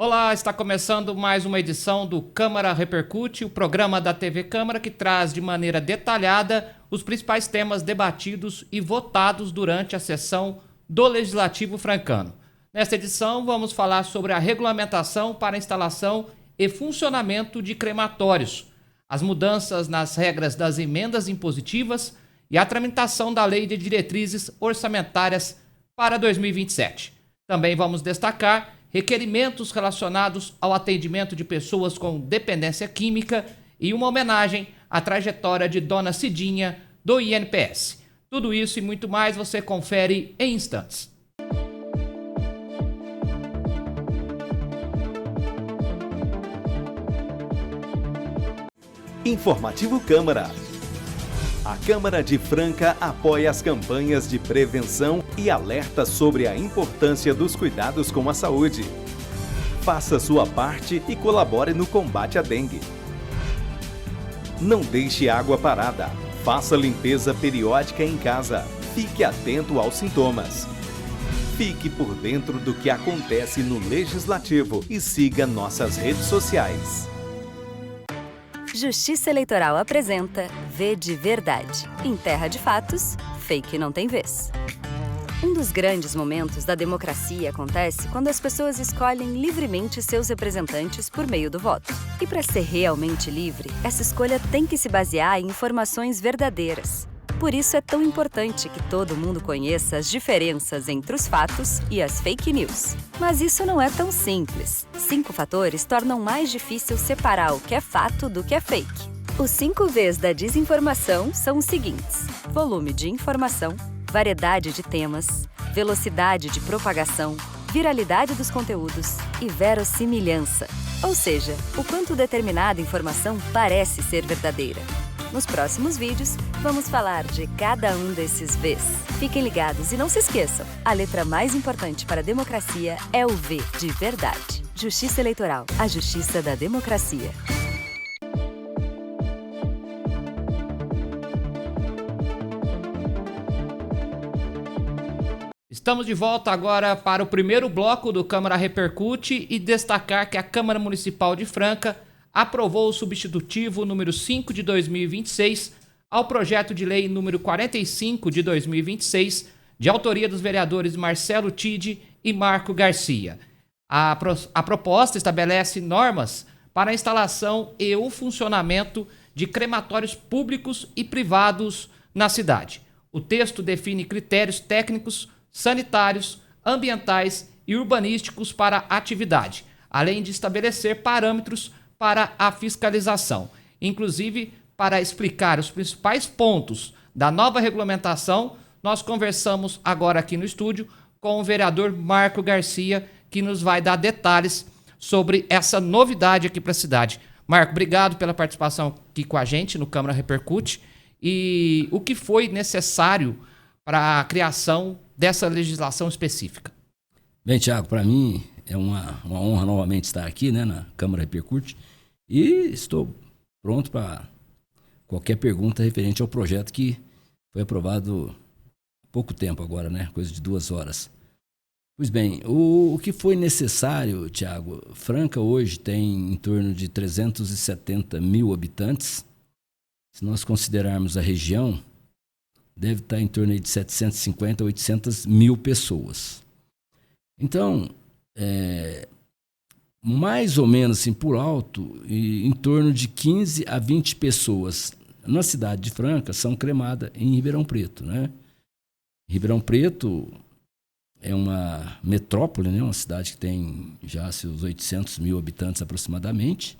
Olá, está começando mais uma edição do Câmara Repercute, o programa da TV Câmara que traz de maneira detalhada os principais temas debatidos e votados durante a sessão do Legislativo francano. Nesta edição, vamos falar sobre a regulamentação para a instalação e funcionamento de crematórios, as mudanças nas regras das emendas impositivas e a tramitação da Lei de Diretrizes Orçamentárias para 2027. Também vamos destacar requerimentos relacionados ao atendimento de pessoas com dependência química e uma homenagem à trajetória de Dona Cidinha do INPS. Tudo isso e muito mais você confere em instantes. Informativo Câmara. A Câmara de Franca apoia as campanhas de prevenção e alerta sobre a importância dos cuidados com a saúde. Faça sua parte e colabore no combate à dengue. Não deixe água parada. Faça limpeza periódica em casa. Fique atento aos sintomas. Fique por dentro do que acontece no Legislativo e siga nossas redes sociais. Justiça Eleitoral apresenta V de Verdade. Em terra de fatos, fake não tem vez. Um dos grandes momentos da democracia acontece quando as pessoas escolhem livremente seus representantes por meio do voto. E para ser realmente livre, essa escolha tem que se basear em informações verdadeiras. Por isso é tão importante que todo mundo conheça as diferenças entre os fatos e as fake news. Mas isso não é tão simples. 5 fatores tornam mais difícil separar o que é fato do que é fake. Os 5 Vs da desinformação são os seguintes: volume de informação, variedade de temas, velocidade de propagação, viralidade dos conteúdos e verossimilhança. Ou seja, o quanto determinada informação parece ser verdadeira. Nos próximos vídeos, vamos falar de cada um desses Vs. Fiquem ligados e não se esqueçam, a letra mais importante para a democracia é o V de Verdade. Justiça Eleitoral, a justiça da democracia. Estamos de volta agora para o primeiro bloco do Câmara Repercute e destacar que a Câmara Municipal de Franca aprovou o substitutivo número 5 de 2026 ao projeto de lei número 45 de 2026, de autoria dos vereadores Marcelo Tide e Marco Garcia. A proposta estabelece normas para a instalação e o funcionamento de crematórios públicos e privados na cidade. O texto define critérios técnicos, sanitários, ambientais e urbanísticos para a atividade, além de estabelecer parâmetros para a fiscalização. Inclusive, para explicar os principais pontos da nova regulamentação, nós conversamos agora aqui no estúdio com o vereador Marco Garcia, que nos vai dar detalhes sobre essa novidade aqui para a cidade. Marco, obrigado pela participação aqui com a gente no Câmara Repercute. E o que foi necessário para a criação dessa legislação específica? Bem, Thiago, para mim é uma honra novamente estar aqui, né, na Câmara Repercute, e estou pronto para qualquer pergunta referente ao projeto que foi aprovado há pouco tempo agora, né, coisa de 2 horas. Pois bem, o que foi necessário, Thiago, Franca hoje tem em torno de 370 mil habitantes. Se nós considerarmos a região, deve estar em torno de 750 a 800 mil pessoas. Então, mais ou menos assim, por alto, em torno de 15 a 20 pessoas na cidade de Franca são cremadas em Ribeirão Preto, né? Ribeirão Preto é uma metrópole, né? Uma cidade que tem já seus 800 mil habitantes aproximadamente,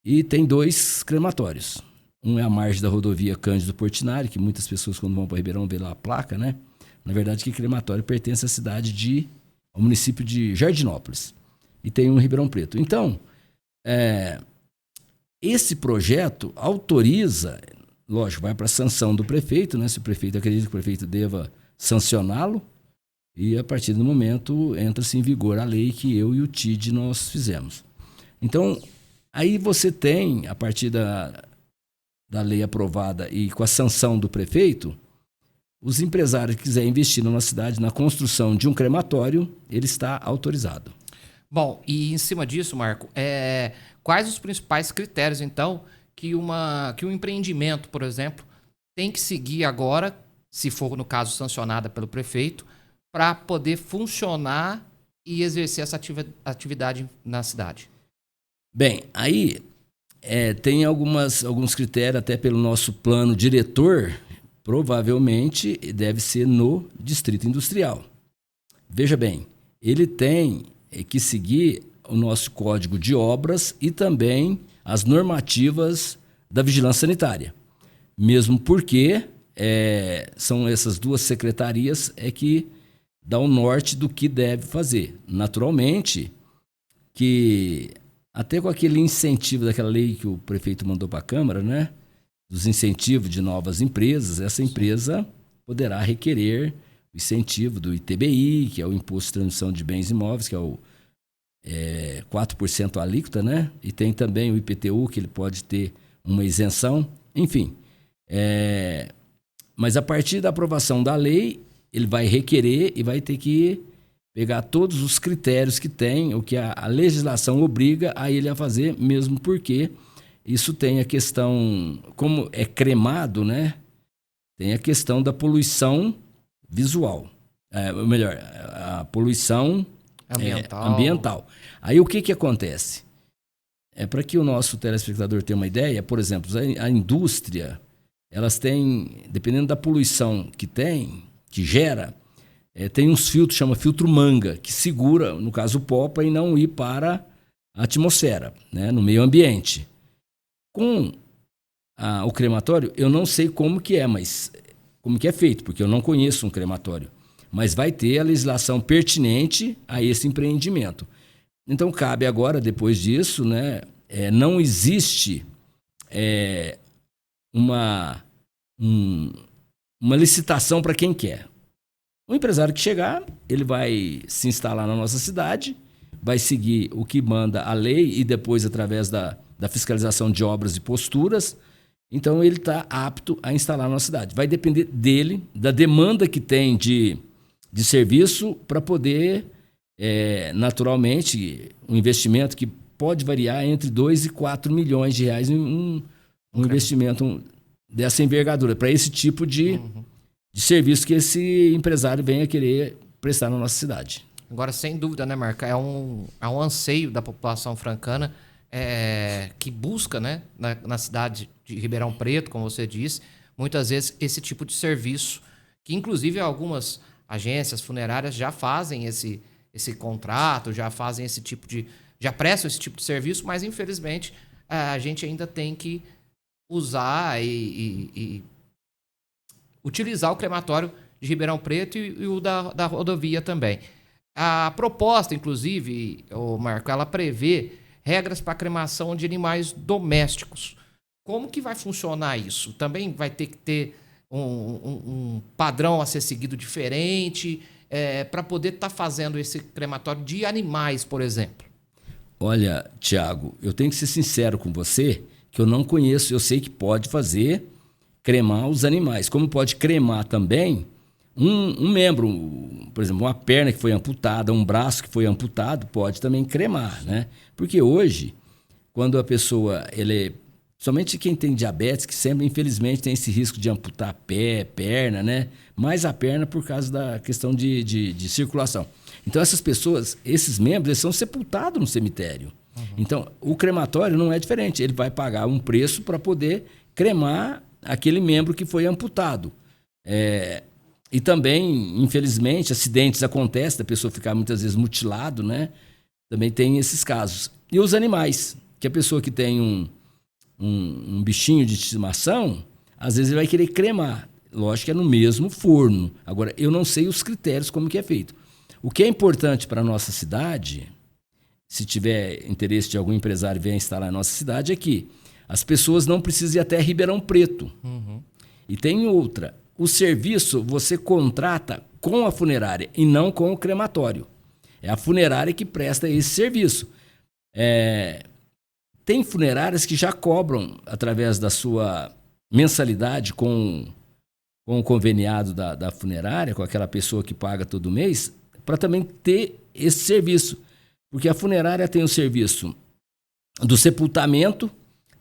e tem 2 crematórios. Um é a margem da rodovia Cândido Portinari, que muitas pessoas quando vão para Ribeirão vê lá a placa, né? Na verdade, que crematório pertence à cidade ao município de Jardinópolis. E tem um em Ribeirão Preto. Então, esse projeto autoriza, lógico, vai para a sanção do prefeito, né? Se o prefeito acredita que o prefeito deva sancioná-lo, e a partir do momento entra-se em vigor a lei que eu e o TID nós fizemos. Então, aí você tem, a partir da lei aprovada e com a sanção do prefeito, os empresários que quiserem investir na cidade na construção de um crematório, ele está autorizado. Bom, e em cima disso, Marco, quais os principais critérios, então, que um empreendimento, por exemplo, tem que seguir agora, se for, no caso, sancionada pelo prefeito, para poder funcionar e exercer essa atividade na cidade? Bem, aí tem alguns critérios, até pelo nosso plano diretor, provavelmente deve ser no Distrito Industrial. Veja bem, ele tem que seguir o nosso Código de Obras e também as normativas da Vigilância Sanitária. Mesmo porque são essas duas secretarias que dão o norte do que deve fazer. Naturalmente, que até com aquele incentivo daquela lei que o prefeito mandou para a Câmara, né? Dos incentivos de novas empresas, essa empresa poderá requerer o incentivo do ITBI, que é o Imposto de Transmissão de Bens Imóveis, que é o 4% alíquota, né? E tem também o IPTU, que ele pode ter uma isenção. Enfim, mas a partir da aprovação da lei, ele vai requerer e vai ter que pegar todos os critérios que tem, o que a legislação obriga a ele a fazer, mesmo porque isso tem a questão, como é cremado, né? Tem a questão da poluição visual. Ou melhor, a poluição ambiental. Aí o que acontece? Para que o nosso telespectador tenha uma ideia, por exemplo, a indústria, elas têm, dependendo da poluição que gera, tem uns filtros, chama filtro manga, que segura, no caso o pó, para não ir para a atmosfera, né, no meio ambiente. Com o crematório, eu não sei como que é feito, porque eu não conheço um crematório. Mas vai ter a legislação pertinente a esse empreendimento. Então, cabe agora, depois disso, né, não existe uma licitação para quem quer. O empresário que chegar, ele vai se instalar na nossa cidade, vai seguir o que manda a lei e depois, através da fiscalização de obras e posturas, então ele está apto a instalar na nossa cidade. Vai depender dele, da demanda que tem de serviço para poder, naturalmente, um investimento que pode variar entre 2 e 4 milhões de reais em um investimento dessa envergadura, para esse tipo de serviço que esse empresário venha querer prestar na nossa cidade. Agora, sem dúvida, né, Marco? É um anseio da população francana que busca, né, na cidade de Ribeirão Preto, como você disse, muitas vezes esse tipo de serviço, que inclusive algumas agências funerárias já fazem esse contrato, já fazem já prestam esse tipo de serviço, mas infelizmente a gente ainda tem que usar e utilizar o crematório de Ribeirão Preto e o da rodovia também. A proposta, inclusive, Marco, ela prevê regras para cremação de animais domésticos. Como que vai funcionar isso? Também vai ter que ter um padrão a ser seguido diferente para poder estar fazendo esse crematório de animais, por exemplo? Olha, Tiago, eu tenho que ser sincero com você, que eu não conheço. Eu sei que pode cremar os animais. Como pode cremar também um membro, por exemplo, uma perna que foi amputada, um braço que foi amputado, pode também cremar, né? Porque hoje, quando a pessoa, somente quem tem diabetes, que sempre, infelizmente, tem esse risco de amputar pé, perna, né? Mais a perna por causa da questão de circulação. Então, essas pessoas, esses membros, eles são sepultados no cemitério. Então, o crematório não é diferente. Ele vai pagar um preço para poder cremar aquele membro que foi amputado. E também, infelizmente, acidentes acontecem, da pessoa ficar muitas vezes mutilado, né? Também tem esses casos. E os animais, que a pessoa que tem um bichinho de estimação, às vezes ele vai querer cremar. Lógico que é no mesmo forno. Agora, eu não sei os critérios como que é feito. O que é importante para a nossa cidade, se tiver interesse de algum empresário vir instalar na nossa cidade, é que as pessoas não precisam ir até Ribeirão Preto. E tem outra. O serviço você contrata com a funerária e não com o crematório. É a funerária que presta esse serviço. Tem funerárias que já cobram, através da sua mensalidade com o conveniado da funerária, com aquela pessoa que paga todo mês, para também ter esse serviço. Porque a funerária tem o serviço do sepultamento,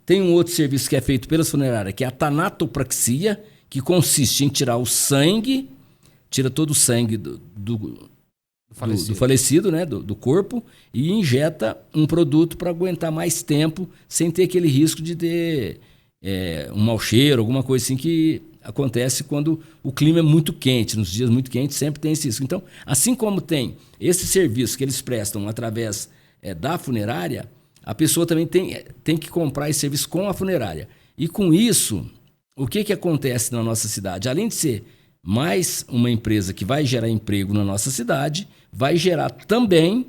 tem um outro serviço que é feito pelas funerárias, que é a tanatopraxia, que consiste em tirar o sangue, tira todo o sangue do falecido, né, do corpo, e injeta um produto para aguentar mais tempo, sem ter aquele risco de ter um mau cheiro, alguma coisa assim que acontece quando o clima é muito quente. Nos dias muito quentes sempre tem esse risco. Então, assim como tem esse serviço que eles prestam através da funerária, a pessoa também tem que comprar esse serviço com a funerária. E com isso, o que acontece na nossa cidade? Além de ser mais uma empresa que vai gerar emprego na nossa cidade, vai gerar também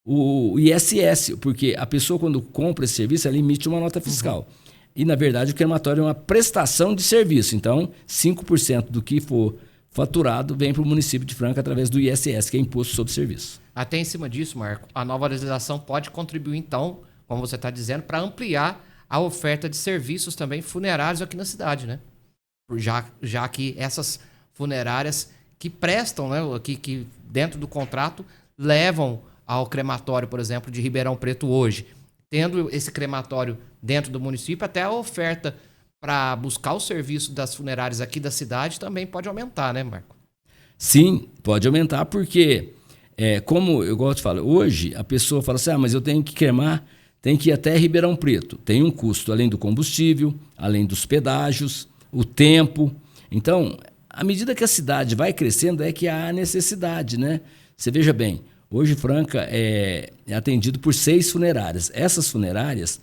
o ISS, porque a pessoa, quando compra esse serviço, ela emite uma nota fiscal. E, na verdade, o crematório é uma prestação de serviço. Então, 5% do que for faturado vem para o município de Franca através do ISS, que é Imposto sobre Serviço. Até em cima disso, Marco, a nova legislação pode contribuir, então, como você está dizendo, para ampliar a oferta de serviços também funerários aqui na cidade, né? Já que essas funerárias que prestam, né, que dentro do contrato levam ao crematório, por exemplo, de Ribeirão Preto hoje, tendo esse crematório dentro do município, até a oferta para buscar o serviço das funerárias aqui da cidade também pode aumentar, né, Marco? Sim, pode aumentar porque, como eu gosto de falar, hoje a pessoa fala assim, mas eu tenho que cremar, tem que ir até Ribeirão Preto. Tem um custo além do combustível, além dos pedágios, o tempo. Então, à medida que a cidade vai crescendo, é que há necessidade, né? Você veja bem, hoje Franca é atendido por 6 funerárias. Essas funerárias,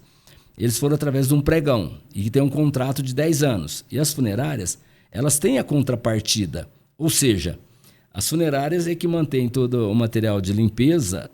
eles foram através de um pregão e que tem um contrato de 10 anos. E as funerárias, elas têm a contrapartida. Ou seja, as funerárias é que mantêm todo o material de limpeza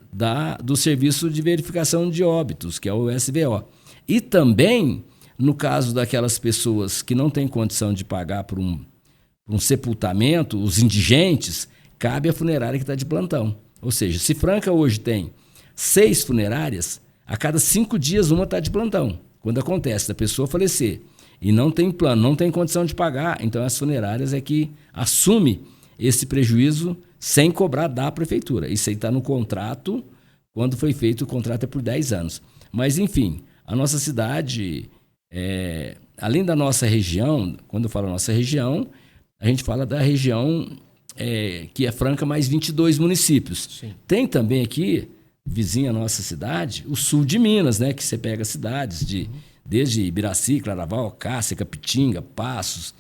do serviço de verificação de óbitos, que é o SVO. E também, no caso daquelas pessoas que não têm condição de pagar por um sepultamento, os indigentes, cabe à funerária que está de plantão. Ou seja, se Franca hoje tem 6 funerárias, a cada 5 dias uma está de plantão. Quando acontece da pessoa falecer e não tem plano, não tem condição de pagar, então as funerárias é que assume esse prejuízo sem cobrar da prefeitura. Isso aí está no contrato, quando foi feito o contrato é por 10 anos. Mas, enfim, a nossa cidade, além da nossa região, quando eu falo nossa região, a gente fala da região que é Franca mais 22 municípios. Sim. Tem também aqui, vizinha à nossa cidade, o sul de Minas, né? Que você pega cidades desde Ibiraci, Claraval, Cássia, Capitinga, Passos,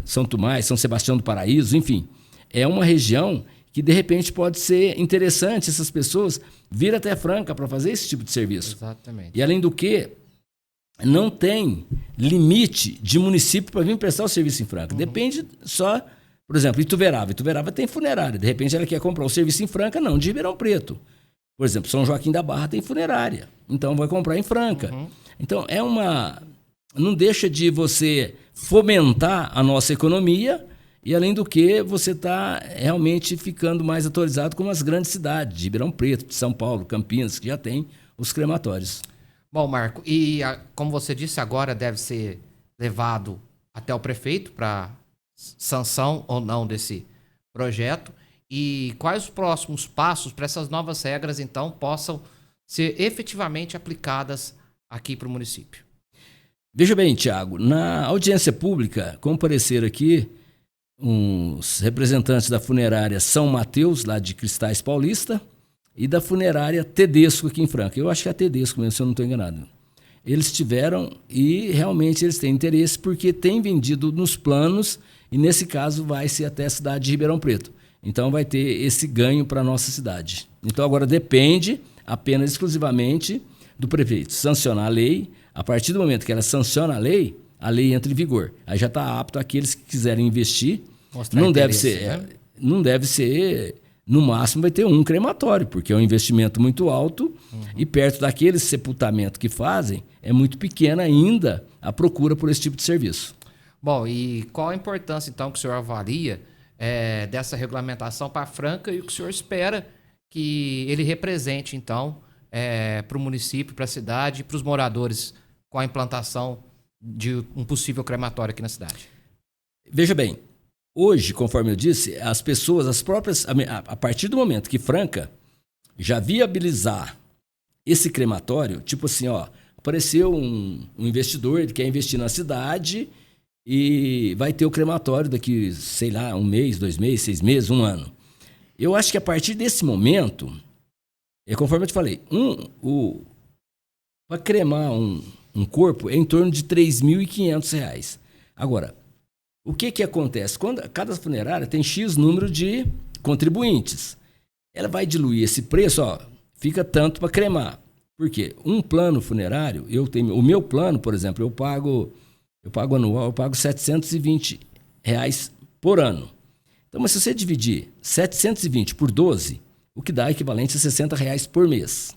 São Tomás, São Sebastião do Paraíso, enfim. É uma região que, de repente, pode ser interessante essas pessoas vir até Franca para fazer esse tipo de serviço. Exatamente. E, além do que, não tem limite de município para vir prestar o serviço em Franca. Depende só, por exemplo, Ituverava. Ituverava tem funerária. De repente, ela quer comprar o serviço em Franca, não, de Ribeirão Preto. Por exemplo, São Joaquim da Barra tem funerária. Então, vai comprar em Franca. Então, não deixa de você fomentar a nossa economia e, além do que, você está realmente ficando mais atualizado com as grandes cidades, de Ribeirão Preto, de São Paulo, Campinas, que já tem os crematórios. Bom, Marco, e como você disse, agora deve ser levado até o prefeito para sanção ou não desse projeto. E quais os próximos passos para essas novas regras, então, possam ser efetivamente aplicadas aqui para o município? Veja bem, Tiago, na audiência pública compareceram aqui uns representantes da funerária São Mateus, lá de Cristais Paulista, e da funerária Tedesco aqui em Franca. Eu acho que é a Tedesco mesmo, se eu não estou enganado. Eles tiveram e realmente eles têm interesse porque têm vendido nos planos e, nesse caso, vai ser até a cidade de Ribeirão Preto. Então, vai ter esse ganho para a nossa cidade. Então, agora depende apenas exclusivamente do prefeito sancionar a lei. A partir do momento que ela sanciona a lei entra em vigor. Aí já está apto aqueles que quiserem investir. Não deve ser, no máximo vai ter um crematório, porque é um investimento muito alto e perto daqueles sepultamentos que fazem, é muito pequena ainda a procura por esse tipo de serviço. Bom, e qual a importância, então, que o senhor avalia dessa regulamentação para Franca e o que o senhor espera que ele represente, então, para o município, para a cidade e para os moradores com a implantação de um possível crematório aqui na cidade? Veja bem, hoje, conforme eu disse, as pessoas, as próprias, a partir do momento que Franca já viabilizar esse crematório, tipo assim, ó, apareceu um investidor, ele quer investir na cidade e vai ter o crematório daqui, sei lá, 1 mês, 2 meses, 6 meses, 1 ano. Eu acho que a partir desse momento, conforme eu te falei, para cremar um corpo é em torno de R$ 3.500. Agora, o que acontece? Quando cada funerária tem X número de contribuintes, ela vai diluir esse preço, ó, fica tanto para cremar. Por quê? Um plano funerário, o meu plano, por exemplo, eu pago anual, eu pago R$ 720 por ano. Então, mas se você dividir 720 por 12, o que dá equivalente a R$ 60 por mês.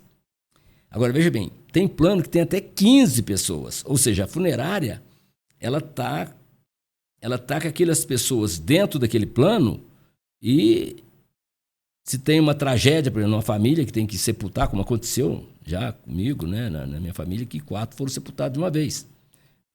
Agora, veja bem, tem plano que tem até 15 pessoas, ou seja, a funerária, ela tá com aquelas pessoas dentro daquele plano e se tem uma tragédia, por exemplo, numa família que tem que sepultar, como aconteceu já comigo, né, na minha família, que 4 foram sepultados de uma vez.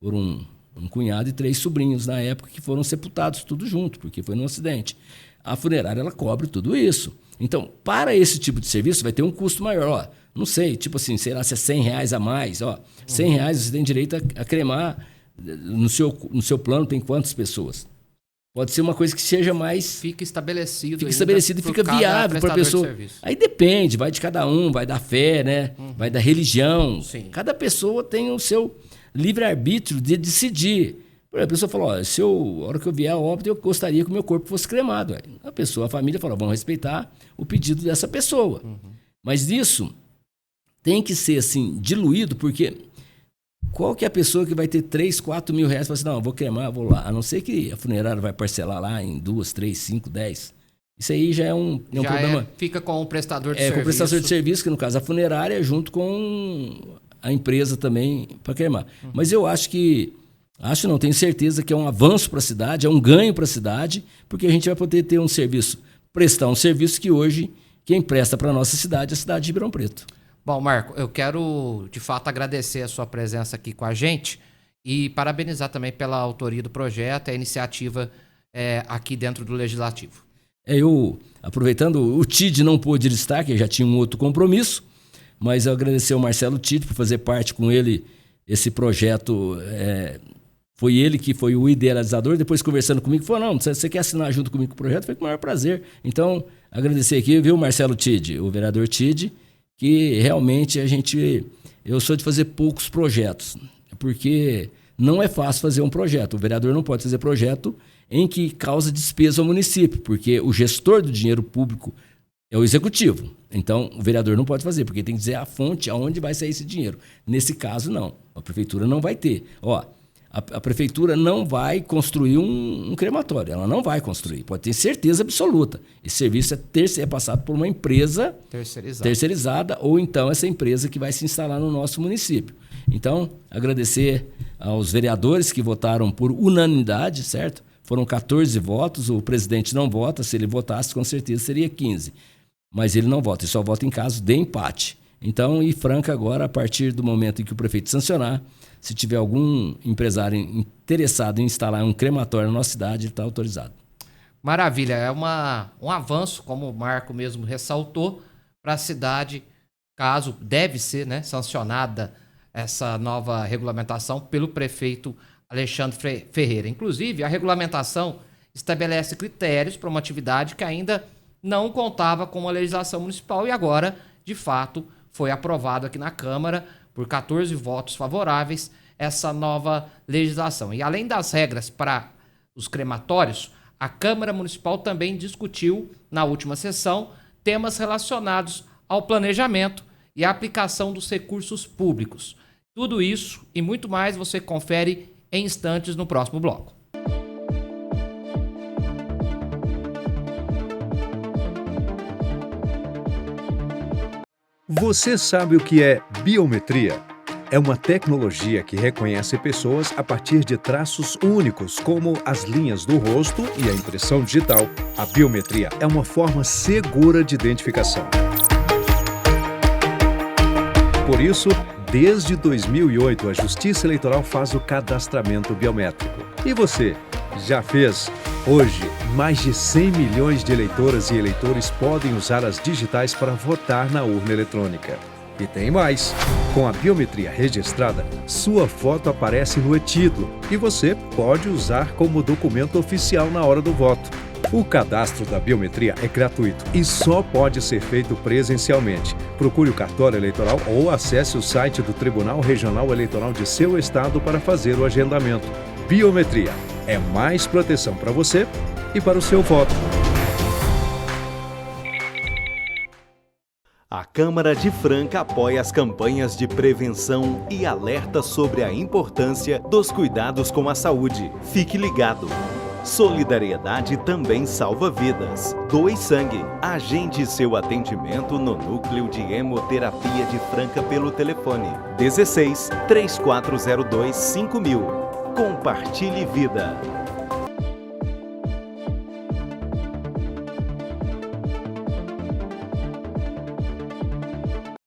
Foram um cunhado e 3 sobrinhos na época que foram sepultados tudo junto, porque foi num acidente. A funerária, ela cobre tudo isso. Então, para esse tipo de serviço, vai ter um custo maior. Ó, não sei, tipo assim, sei lá, se é R$100 a mais. Ó, R$100 você tem direito a cremar. No seu plano tem quantas pessoas? Pode ser uma coisa que seja mais... Fica estabelecido e fica viável para a pessoa. Aí depende, vai de cada um, vai da fé, né? Vai da religião. Sim. Cada pessoa tem o seu livre-arbítrio de decidir. Por exemplo, a pessoa falou, ó, a hora que eu vier a óbito, eu gostaria que o meu corpo fosse cremado. A família falou, vamos respeitar o pedido dessa pessoa. Mas isso tem que ser assim, diluído, porque... Qual que é a pessoa que vai ter 3, 4 mil reais e fala assim, não, eu vou cremar, vou lá. A não ser que a funerária vai parcelar lá em 2, 3, 5, 10. Isso aí já é um problema. Fica com o prestador de serviço. Com o prestador de serviço, que no caso a funerária, junto com a empresa também para cremar. Mas eu tenho certeza que é um avanço para a cidade, é um ganho para a cidade, porque a gente vai poder ter prestar um serviço que hoje quem presta para a nossa cidade é a cidade de Ribeirão Preto. Bom, Marco, eu quero, de fato, agradecer a sua presença aqui com a gente e parabenizar também pela autoria do projeto e a iniciativa aqui dentro do Legislativo. Eu, aproveitando, o TID não pôde estar, que já tinha um outro compromisso, mas eu agradecer ao Marcelo TID por fazer parte com ele esse projeto. Foi ele que foi o idealizador, depois conversando comigo, falou, não, você quer assinar junto comigo o projeto? Foi com o maior prazer. Então, agradecer aqui, viu, Marcelo TID, o vereador TID, que realmente eu sou de fazer poucos projetos, porque não é fácil fazer um projeto. O vereador não pode fazer projeto em que causa despesa ao município, porque o gestor do dinheiro público é o executivo. Então, o vereador não pode fazer, porque tem que dizer a fonte aonde vai sair esse dinheiro. Nesse caso, não. A prefeitura não vai ter. Ó, a prefeitura não vai construir um crematório. Ela não vai construir. Pode ter certeza absoluta. Esse serviço é passado por uma empresa terceirizada ou então essa empresa que vai se instalar no nosso município. Então, agradecer aos vereadores que votaram por unanimidade, certo? Foram 14 votos, o presidente não vota. Se ele votasse, com certeza seria 15. Mas ele não vota, ele só vota em caso de empate. Então, e Franca agora, a partir do momento em que o prefeito sancionar, se tiver algum empresário interessado em instalar um crematório na nossa cidade, ele está autorizado. Maravilha, é um avanço, como o Marco mesmo ressaltou, para a cidade, caso deve ser, né, sancionada essa nova regulamentação pelo prefeito Alexandre Ferreira. Inclusive, a regulamentação estabelece critérios para uma atividade que ainda não contava com a legislação municipal e agora, de fato, foi aprovado aqui na Câmara por 14 votos favoráveis essa nova legislação. E além das regras para os crematórios, a Câmara Municipal também discutiu, na última sessão, temas relacionados ao planejamento e à aplicação dos recursos públicos. Tudo isso e muito mais você confere em instantes no próximo bloco. Você sabe o que é biometria? É uma tecnologia que reconhece pessoas a partir de traços únicos, como as linhas do rosto e a impressão digital. A biometria é uma forma segura de identificação. Por isso, desde 2008, a Justiça Eleitoral faz o cadastramento biométrico. E você, já fez? Hoje, mais de 100 milhões de eleitoras e eleitores podem usar as digitais para votar na urna eletrônica. E tem mais! Com a biometria registrada, sua foto aparece no e-título e você pode usar como documento oficial na hora do voto. O cadastro da biometria é gratuito e só pode ser feito presencialmente. Procure o cartório eleitoral ou acesse o site do Tribunal Regional Eleitoral de seu estado para fazer o agendamento. Biometria é mais proteção para você e para o seu voto. A Câmara de Franca apoia as campanhas de prevenção e alerta sobre a importância dos cuidados com a saúde. Fique ligado! Solidariedade também salva vidas. Doe sangue. Agende seu atendimento no Núcleo de Hemoterapia de Franca pelo telefone 16 3402 5000. Compartilhe vida.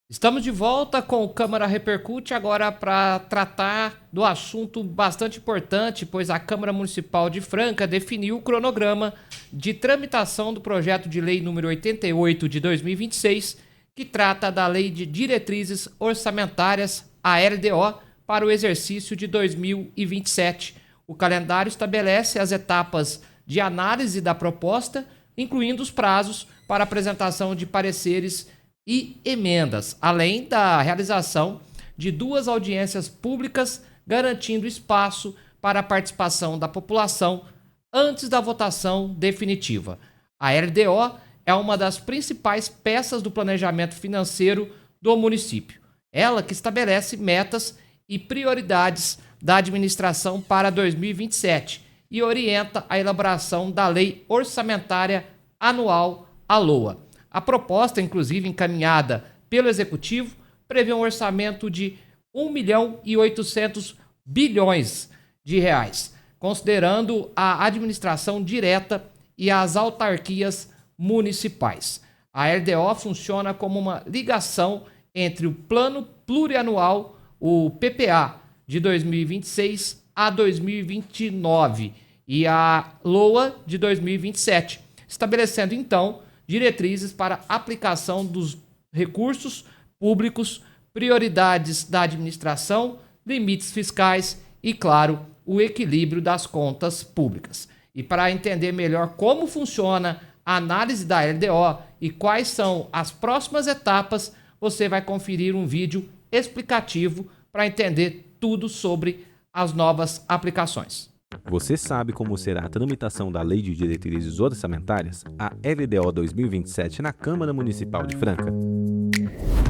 Estamos de volta com o Câmara Repercute, agora para tratar do assunto bastante importante, pois a Câmara Municipal de Franca definiu o cronograma de tramitação do projeto de lei número 88 de 2026, que trata da Lei de Diretrizes Orçamentárias, a LDO, para o exercício de 2027. O calendário estabelece as etapas de análise da proposta, incluindo os prazos para apresentação de pareceres e emendas, além da realização de 2 audiências públicas, garantindo espaço para a participação da população antes da votação definitiva. A LDO é uma das principais peças do planejamento financeiro do município. Ela que estabelece metas e prioridades da administração para 2027 e orienta a elaboração da Lei Orçamentária Anual, a LOA. A proposta, inclusive encaminhada pelo Executivo, prevê um orçamento de 1.800 bilhões de reais, considerando a administração direta e as autarquias municipais. A LDO funciona como uma ligação entre o Plano Plurianual, o PPA, de 2026 a 2029 e a LOA de 2027, estabelecendo então diretrizes para aplicação dos recursos públicos, prioridades da administração, limites fiscais e, claro, o equilíbrio das contas públicas. E para entender melhor como funciona a análise da LDO e quais são as próximas etapas, você vai conferir um vídeo explicativo para entender tudo sobre as novas aplicações. Você sabe como será a tramitação da Lei de Diretrizes Orçamentárias, a LDO 2027, na Câmara Municipal de Franca?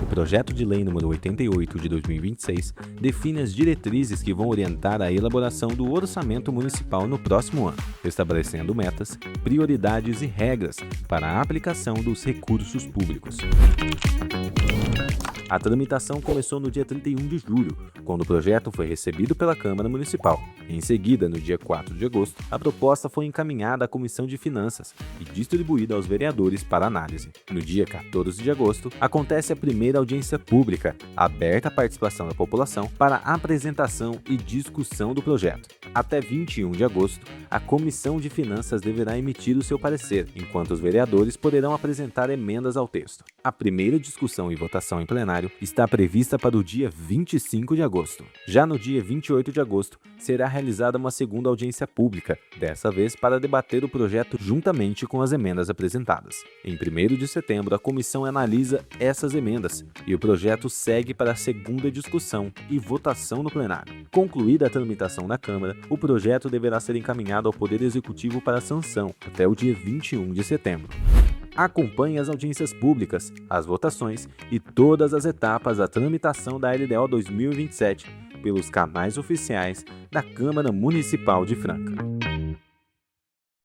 O projeto de lei número 88 de 2026 define as diretrizes que vão orientar a elaboração do orçamento municipal no próximo ano, estabelecendo metas, prioridades e regras para a aplicação dos recursos públicos. A tramitação começou no dia 31 de julho, quando o projeto foi recebido pela Câmara Municipal. Em seguida, no dia 4 de agosto, a proposta foi encaminhada à Comissão de Finanças e distribuída aos vereadores para análise. No dia 14 de agosto, acontece a primeira audiência pública, aberta à participação da população para apresentação e discussão do projeto. Até 21 de agosto, a Comissão de Finanças deverá emitir o seu parecer, enquanto os vereadores poderão apresentar emendas ao texto. A primeira discussão e votação em plenário está prevista para o dia 25 de agosto. Já no dia 28 de agosto, será realizada uma segunda audiência pública, dessa vez para debater o projeto juntamente com as emendas apresentadas. Em 1º de setembro, a comissão analisa essas emendas e o projeto segue para a segunda discussão e votação no plenário. Concluída a tramitação na Câmara, o projeto deverá ser encaminhado ao Poder Executivo para sanção até o dia 21 de setembro. Acompanhe as audiências públicas, as votações e todas as etapas da tramitação da LDO 2027 pelos canais oficiais da Câmara Municipal de Franca.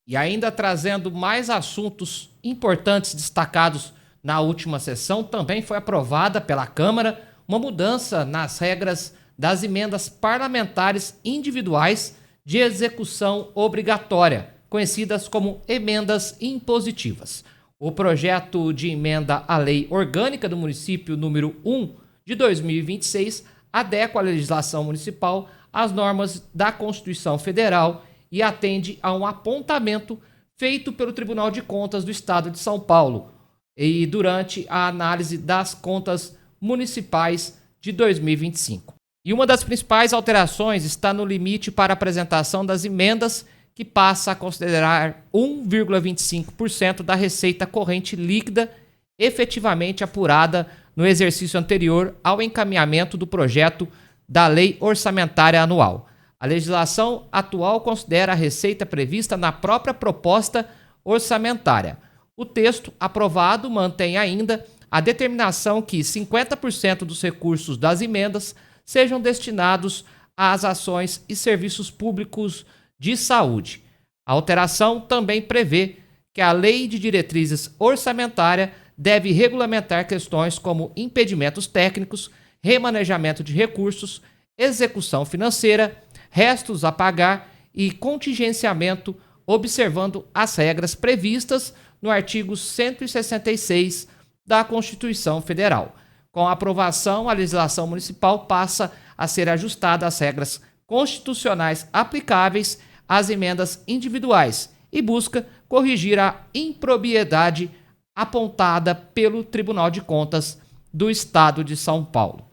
E ainda trazendo mais assuntos importantes destacados na última sessão, também foi aprovada pela Câmara uma mudança nas regras das emendas parlamentares individuais de execução obrigatória, conhecidas como emendas impositivas. O projeto de emenda à Lei Orgânica do Município número 1 de 2026 adequa a legislação municipal às normas da Constituição Federal e atende a um apontamento feito pelo Tribunal de Contas do Estado de São Paulo e durante a análise das contas municipais de 2025. E uma das principais alterações está no limite para apresentação das emendas, que passa a considerar 1,25% da receita corrente líquida efetivamente apurada no exercício anterior ao encaminhamento do projeto da Lei Orçamentária Anual. A legislação atual considera a receita prevista na própria proposta orçamentária. O texto aprovado mantém ainda a determinação que 50% dos recursos das emendas sejam destinados às ações e serviços públicos de saúde. A alteração também prevê que a Lei de Diretrizes Orçamentária deve regulamentar questões como impedimentos técnicos, remanejamento de recursos, execução financeira, restos a pagar e contingenciamento, observando as regras previstas no artigo 166 da Constituição Federal. Com a aprovação, a legislação municipal passa a ser ajustada às regras constitucionais aplicáveis às emendas individuais e busca corrigir a impropriedade apontada pelo Tribunal de Contas do Estado de São Paulo.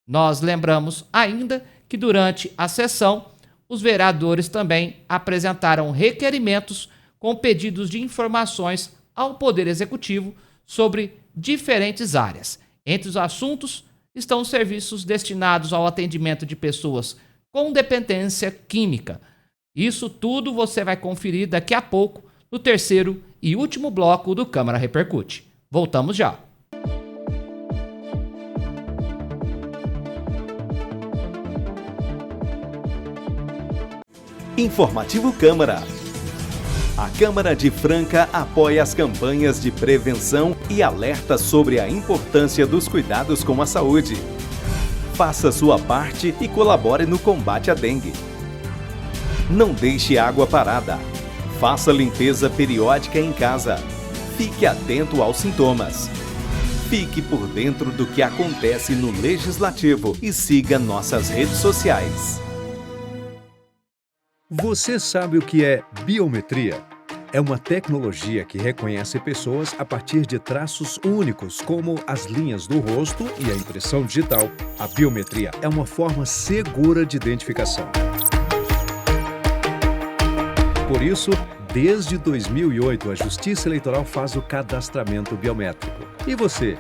Nós lembramos ainda que durante a sessão, os vereadores também apresentaram requerimentos com pedidos de informações ao Poder Executivo sobre diferentes áreas. Entre os assuntos estão os serviços destinados ao atendimento de pessoas com dependência química. Isso tudo você vai conferir daqui a pouco no terceiro e último bloco do Câmara Repercute. Voltamos já. Informativo Câmara. A Câmara de Franca apoia as campanhas de prevenção e alerta sobre a importância dos cuidados com a saúde. Faça sua parte e colabore no combate à dengue. Não deixe água parada. Faça limpeza periódica em casa. Fique atento aos sintomas. Fique por dentro do que acontece no Legislativo e siga nossas redes sociais. Você sabe o que é biometria? É uma tecnologia que reconhece pessoas a partir de traços únicos, como as linhas do rosto e a impressão digital. A biometria é uma forma segura de identificação. Por isso, desde 2008, a Justiça Eleitoral faz o cadastramento biométrico. E você,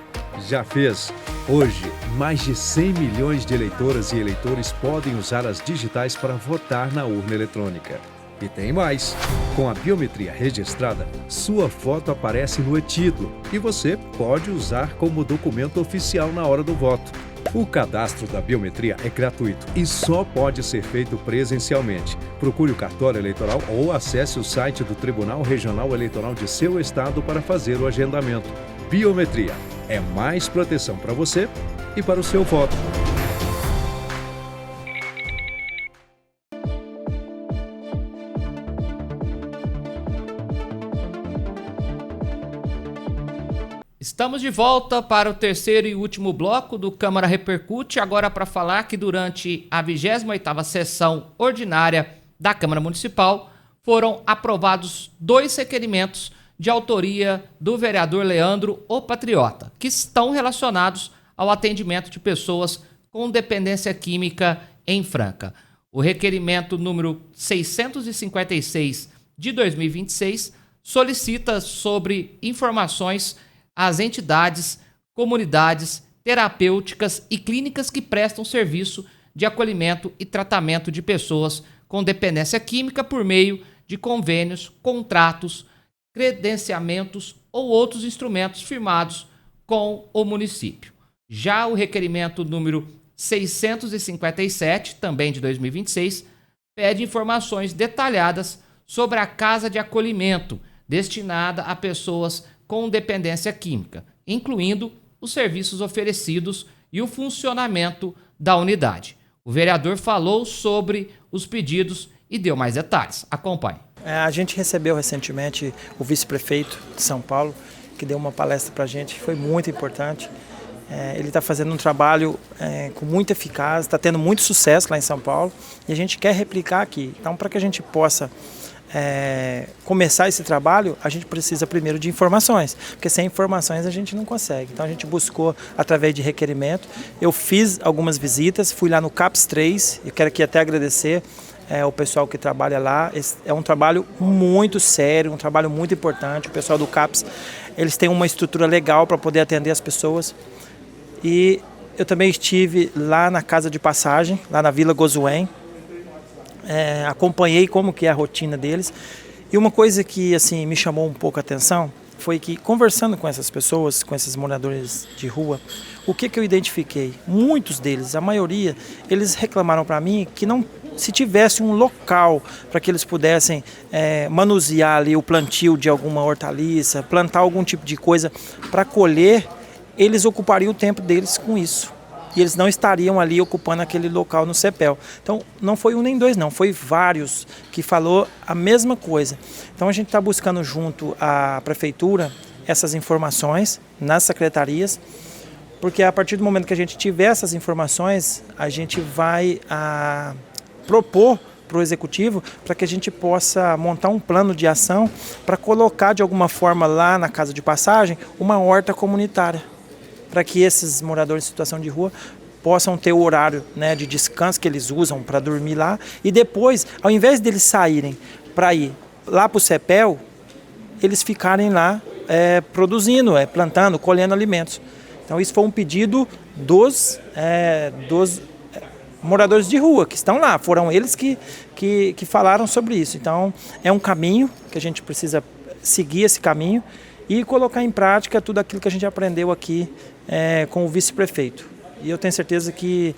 já fez? Hoje, mais de 100 milhões de eleitoras e eleitores podem usar as digitais para votar na urna eletrônica. E tem mais! Com a biometria registrada, sua foto aparece no e-título e você pode usar como documento oficial na hora do voto. O cadastro da biometria é gratuito e só pode ser feito presencialmente. Procure o cartório eleitoral ou acesse o site do Tribunal Regional Eleitoral de seu estado para fazer o agendamento. Biometria é mais proteção para você e para o seu voto. Estamos de volta para o terceiro e último bloco do Câmara Repercute, agora para falar que durante a 28ª sessão ordinária da Câmara Municipal foram aprovados 2 requerimentos de autoria do vereador Leandro O Patriota, que estão relacionados ao atendimento de pessoas com dependência química em Franca. O requerimento número 656 de 2026 solicita sobre informações às entidades, comunidades, terapêuticas e clínicas que prestam serviço de acolhimento e tratamento de pessoas com dependência química por meio de convênios, contratos, credenciamentos ou outros instrumentos firmados com o município. Já o requerimento número 657, também de 2026, pede informações detalhadas sobre a casa de acolhimento destinada a pessoas com dependência química, incluindo os serviços oferecidos e o funcionamento da unidade. O vereador falou sobre os pedidos e deu mais detalhes. Acompanhe. A gente recebeu recentemente o vice-prefeito de São Paulo, que deu uma palestra para a gente, foi muito importante. Ele está fazendo um trabalho com muita eficácia, está tendo muito sucesso lá em São Paulo e a gente quer replicar aqui. Então, para que a gente possa começar esse trabalho, a gente precisa primeiro de informações, porque sem informações a gente não consegue. Então a gente buscou através de requerimento. Eu fiz algumas visitas, fui lá no CAPS 3, eu quero aqui até agradecer o pessoal que trabalha lá. É um trabalho muito sério, um trabalho muito importante. O pessoal do CAPS, eles têm uma estrutura legal para poder atender as pessoas. E eu também estive lá na Casa de Passagem, lá na Vila Gozuém. Acompanhei como que é a rotina deles. E uma coisa que assim me chamou um pouco a atenção foi que, conversando com essas pessoas, com esses moradores de rua, o que eu identifiquei? Muitos deles, a maioria, eles reclamaram para mim que não se tivesse um local para que eles pudessem manusear ali o plantio de alguma hortaliça, plantar algum tipo de coisa para colher, eles ocupariam o tempo deles com isso. E eles não estariam ali ocupando aquele local no CEPEL. Então, não foi um nem dois, não. Foi vários que falou a mesma coisa. Então, a gente está buscando junto à Prefeitura essas informações nas secretarias, porque a partir do momento que a gente tiver essas informações, a gente vai propor para o Executivo para que a gente possa montar um plano de ação para colocar de alguma forma lá na Casa de Passagem uma horta comunitária, para que esses moradores em situação de rua possam ter o horário, né, de descanso que eles usam para dormir lá, e depois, ao invés deles saírem para ir lá para o CEPEL, eles ficarem lá produzindo, plantando, colhendo alimentos. Então isso foi um pedido dos moradores de rua que estão lá, foram eles que falaram sobre isso. Então é um caminho que a gente precisa seguir, esse caminho, e colocar em prática tudo aquilo que a gente aprendeu aqui com o vice-prefeito. E eu tenho certeza que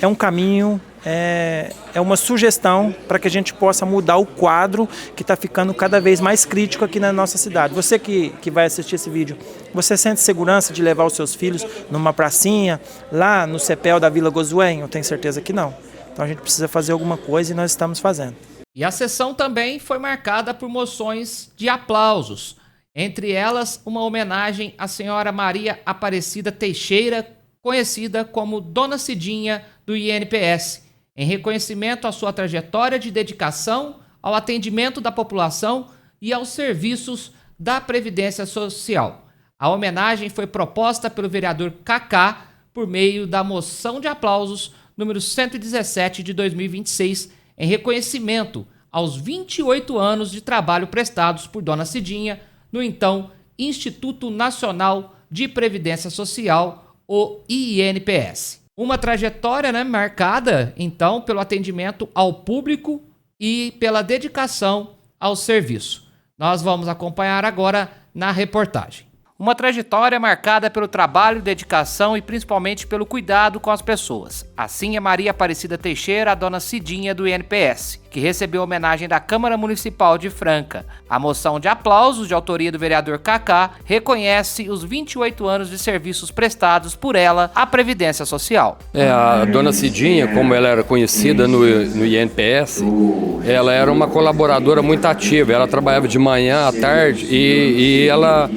é um caminho, é uma sugestão para que a gente possa mudar o quadro que está ficando cada vez mais crítico aqui na nossa cidade. Você que vai assistir esse vídeo, você sente segurança de levar os seus filhos numa pracinha, lá no CEPEL da Vila Gozuém? Eu tenho certeza que não. Então a gente precisa fazer alguma coisa e nós estamos fazendo. E a sessão também foi marcada por moções de aplausos. Entre elas, uma homenagem à senhora Maria Aparecida Teixeira, conhecida como Dona Cidinha do INPS, em reconhecimento à sua trajetória de dedicação ao atendimento da população e aos serviços da Previdência Social. A homenagem foi proposta pelo vereador Kaká por meio da moção de aplausos número 117 de 2026, em reconhecimento aos 28 anos de trabalho prestados por Dona Cidinha no então Instituto Nacional de Previdência Social, o INPS. Uma trajetória, marcada, então, pelo atendimento ao público e pela dedicação ao serviço. Nós vamos acompanhar agora na reportagem. Uma trajetória marcada pelo trabalho, dedicação e principalmente pelo cuidado com as pessoas. Assim é Maria Aparecida Teixeira, a Dona Cidinha do INPS, que recebeu homenagem da Câmara Municipal de Franca. A moção de aplausos, de autoria do vereador Kaká, reconhece os 28 anos de serviços prestados por ela à Previdência Social. A Dona Cidinha, como ela era conhecida no INPS, ela era uma colaboradora muito ativa. Ela trabalhava de manhã à tarde e ela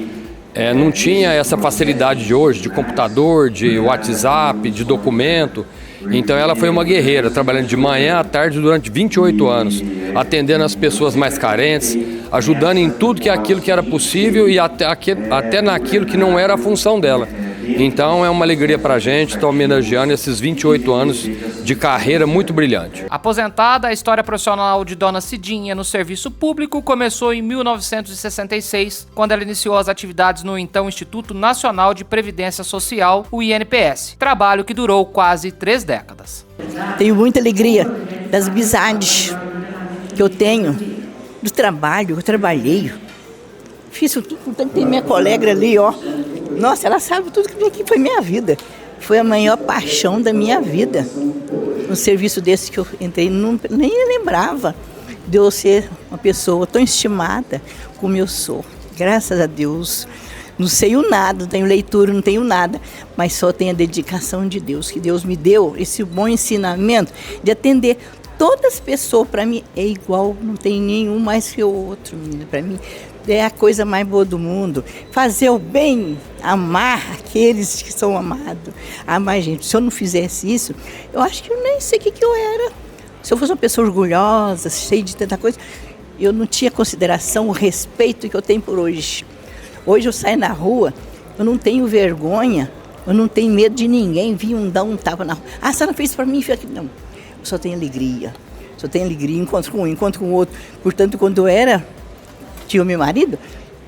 não tinha essa facilidade de hoje, de computador, de WhatsApp, de documento. Então ela foi uma guerreira, trabalhando de manhã à tarde durante 28 anos, atendendo as pessoas mais carentes, ajudando em tudo que aquilo que era possível e até naquilo que não era a função dela. Então é uma alegria pra gente estar homenageando esses 28 anos de carreira muito brilhante. Aposentada, a história profissional de Dona Cidinha no serviço público começou em 1966, quando ela iniciou as atividades no então Instituto Nacional de Previdência Social, o INPS, trabalho que durou quase 3 décadas. Tenho muita alegria das amizades que eu tenho, do trabalho, eu trabalhei, fiz tudo, tem minha colega ali, ó. Nossa, ela sabe tudo que foi minha vida. Foi a maior paixão da minha vida. Um serviço desse que eu entrei, nem lembrava de eu ser uma pessoa tão estimada como eu sou. Graças a Deus. Não sei nada, não tenho leitura, não tenho nada, mas só tenho a dedicação de Deus, que Deus me deu esse bom ensinamento de atender todas as pessoas. Para mim é igual, não tem nenhum mais que o outro, menina. Para mim, é a coisa mais boa do mundo. Fazer o bem, amar aqueles que são amados. Amar gente. Se eu não fizesse isso, eu acho que eu nem sei o que eu era. Se eu fosse uma pessoa orgulhosa, cheia de tanta coisa, eu não tinha consideração, o respeito que eu tenho por hoje. Hoje eu saio na rua, eu não tenho vergonha, eu não tenho medo de ninguém vir dar um tapa na rua. Ah, você não fez para mim? Não, eu só tenho alegria. Só tenho alegria, encontro com um, encontro com o outro. Portanto, quando eu tinha o meu marido,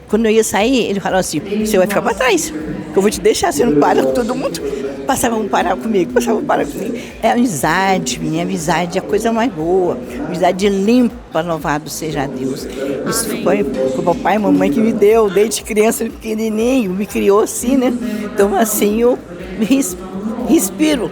quando eu ia sair, ele falava assim, você vai ficar para trás, eu vou te deixar, você não para com todo mundo. Passavam a parar comigo. É amizade, minha amizade é a coisa mais boa. Amizade limpa, louvado seja Deus. Isso foi o papai e mamãe que me deu, desde criança pequenininho, me criou assim, né? Então assim eu respiro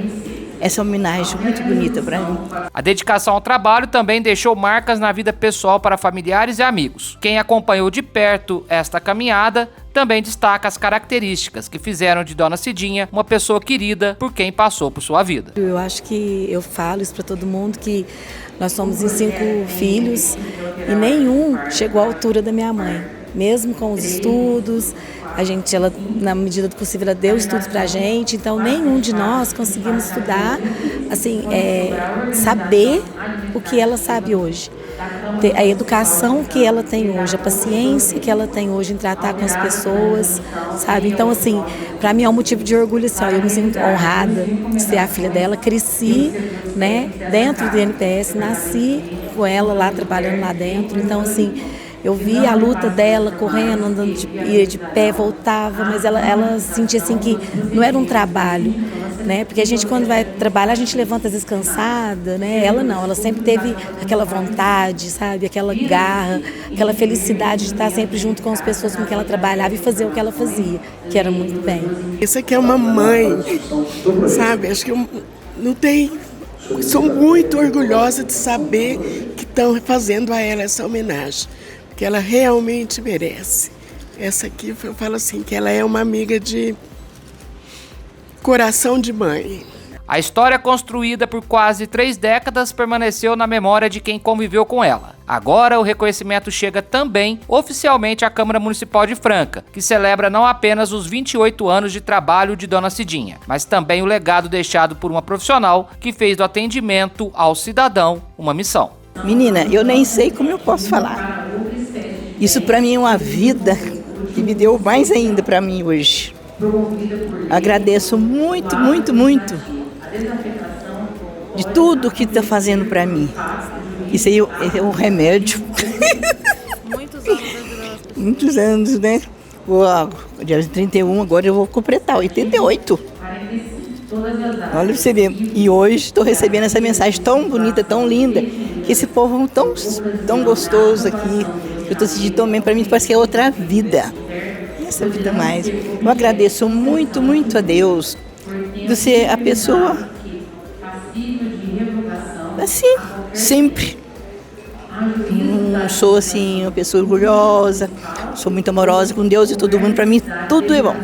essa homenagem muito bonita para mim. A dedicação ao trabalho também deixou marcas na vida pessoal para familiares e amigos. Quem acompanhou de perto esta caminhada também destaca as características que fizeram de Dona Cidinha uma pessoa querida por quem passou por sua vida. Eu acho que eu falo isso para todo mundo, que nós somos em 5 filhos e nenhum chegou à altura da minha mãe. Mesmo com os estudos, ela, na medida do possível, ela deu estudos para a gente, então nenhum de nós conseguimos estudar, assim, saber o que ela sabe hoje. A educação que ela tem hoje, a paciência que ela tem hoje em tratar com as pessoas, sabe? Então, assim, para mim é um motivo de orgulho, assim, eu me sinto honrada de ser a filha dela, cresci, né, dentro do INPS, nasci com ela lá, trabalhando lá dentro, então, assim, eu vi a luta dela, correndo, andando ia de pé, voltava, mas ela sentia assim que não era um trabalho, né? Porque a gente, quando vai trabalhar, a gente levanta às vezes cansada, né? Ela não, ela sempre teve aquela vontade, sabe? Aquela garra, aquela felicidade de estar sempre junto com as pessoas com que ela trabalhava e fazer o que ela fazia, que era muito bem. Isso aqui é uma mãe, sabe? Acho que eu não tenho... Sou muito orgulhosa de saber que estão fazendo a ela essa homenagem, porque ela realmente merece. Essa aqui, eu falo assim, que ela é uma amiga de coração de mãe. A história construída por quase 3 décadas permaneceu na memória de quem conviveu com ela. Agora o reconhecimento chega também oficialmente à Câmara Municipal de Franca, que celebra não apenas os 28 anos de trabalho de Dona Cidinha, mas também o legado deixado por uma profissional que fez do atendimento ao cidadão uma missão. Menina, eu nem sei como eu posso falar. Isso para mim é uma vida que me deu mais ainda para mim hoje. Agradeço muito, muito, muito de tudo que está fazendo para mim. Isso aí é um remédio. Muitos anos, né? Dia 31, agora eu vou completar 88. Olha pra você ver. E hoje estou recebendo essa mensagem tão bonita, tão linda, que esse povo tão gostoso aqui. Eu estou sentindo também, para mim parece que é outra vida. Essa vida mais. Eu agradeço muito, muito a Deus de ser a pessoa assim, sempre. Não sou assim uma pessoa orgulhosa, sou muito amorosa com Deus e todo mundo. Para mim tudo é bom.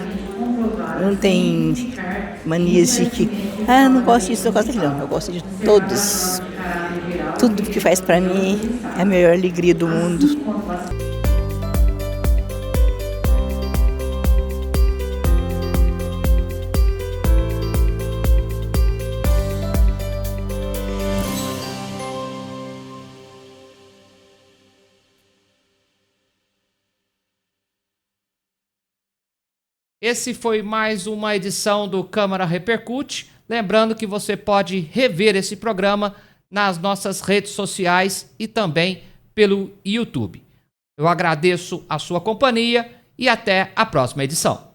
Não tem manias de que, não gosto disso, não gosto daquilo. Não, eu gosto de todos. Tudo que faz para mim é a maior alegria do mundo. Esse foi mais uma edição do Câmara Repercute. Lembrando que você pode rever esse programa nas nossas redes sociais e também pelo YouTube. Eu agradeço a sua companhia e até a próxima edição.